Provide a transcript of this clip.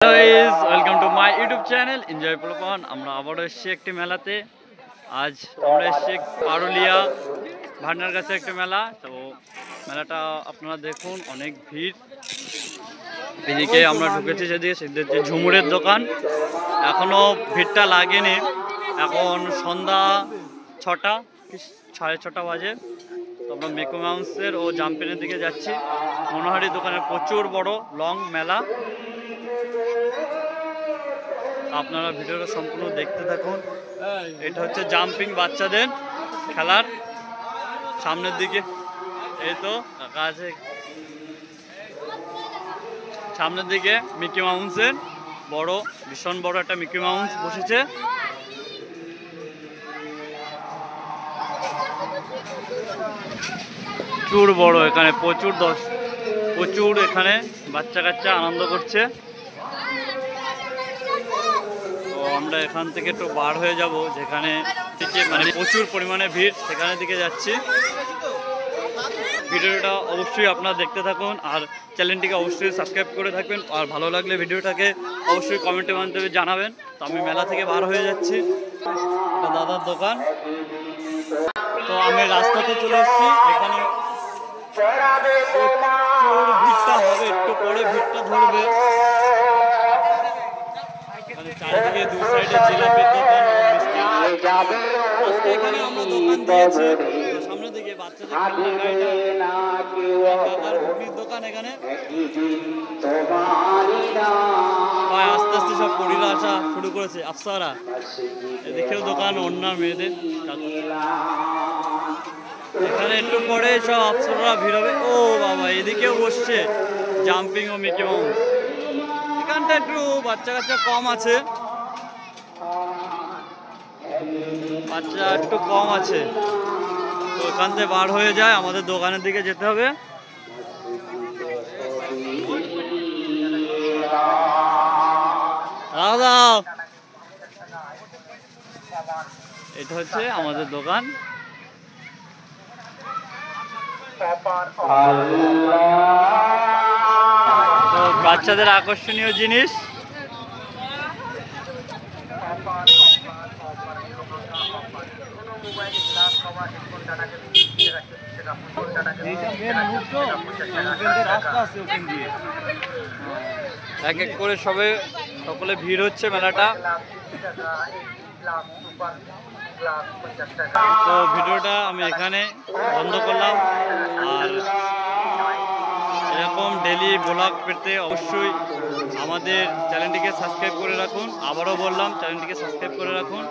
Hello guys, welcome to my YouTube channel enjoy পোলপন। আমরা আবারও এসেছি একটি মেলাতে। আজ আমরা এসেছি পারুলিয়া ভান্ডার কাছে একটি মেলা। তো মেলাটা আপনারা দেখুন, অনেক ভিড়। এদিকে আমরা ঢুকেছি, সেদিকে ঝুমুরের দোকান। এখনও ভিড়টা লাগেনি, এখন সন্ধ্যা 6টা, 6:30 বাজে। তো আমরা মিকি মাউসের ও জাম্পিনের দিকে যাচ্ছি। মনোহারি দোকানের প্রচুর বড় লং মেলা। আপনারা ভিডিওটা সম্পূর্ণ দেখতে থাকুন। এটা হচ্ছে জাম্পিং, বাচ্চাদের খেলার। সামনের দিকে এই তো কাকা আছে, সামনের দিকে মিকি মাউসের বড়, ভীষণ বড় একটা মিকি মাউস বসেছে। প্রচুর বড়, এখানে প্রচুর এখানে বাচ্চা কাচ্চা আনন্দ করছে। আমরা এখান থেকে একটু বার হয়ে যাব, যেখানে মানে প্রচুর পরিমাণে ভিড়, সেখানে দিকে যাচ্ছি। ভিডিওটা অবশ্যই আপনারা দেখতে থাকুন, আর চ্যানেলটিকে অবশ্যই সাবস্ক্রাইব করে থাকবেন। আর ভালো লাগলে ভিডিওটাকে অবশ্যই কমেন্টের মাধ্যমে জানাবেন। তো আমি মেলা থেকে বার হয়ে যাচ্ছি, এটা দাদার দোকান। তো আমি রাস্তাতে চলে এসেছি, এখানে প্রচুর ভিড়টা হবে, একটু পরে ভিড়টা ধরবে। চারিদিকে দুই সাইডে জিলাপির দোকান, এখানে আমরা দোকান দিয়েছি। সামনের দিকে বাচ্চাদের খেলনার গাড়িটা, ঘুগনির দোকান। এখানে আস্তে আস্তে সব পরিরা আসা শুরু করেছে, আফসারা। এদিকেও দোকান অন্যান্য মেয়েদের। এখানে একটু পরে সব আফসাররা ভিড় হবে। ও বাবা, এদিকেও বসছে জাম্পিং ও মিকি মাউস। এখানটা একটু বাচ্চা কাচ্চা কম আছে, বাচ্চা একটু কম আছে। তো ওখান থেকে বার হয়ে যায়, আমাদের দোকানের দিকে যেতে হবে। এটা হচ্ছে আমাদের দোকান। তো বাচ্চাদের আকর্ষণীয় জিনিস। এক এক করে সকলে ভিড় হচ্ছে মেলাটা। তো ভিডিওটা আমি এখানে বন্ধ করলাম। আর এরকম ডেলি ব্লগ পেতে অবশ্যই আমাদের চ্যানেলটিকে সাবস্ক্রাইব করে রাখুন। আবারও বললাম, চ্যানেলটিকে সাবস্ক্রাইব করে রাখুন।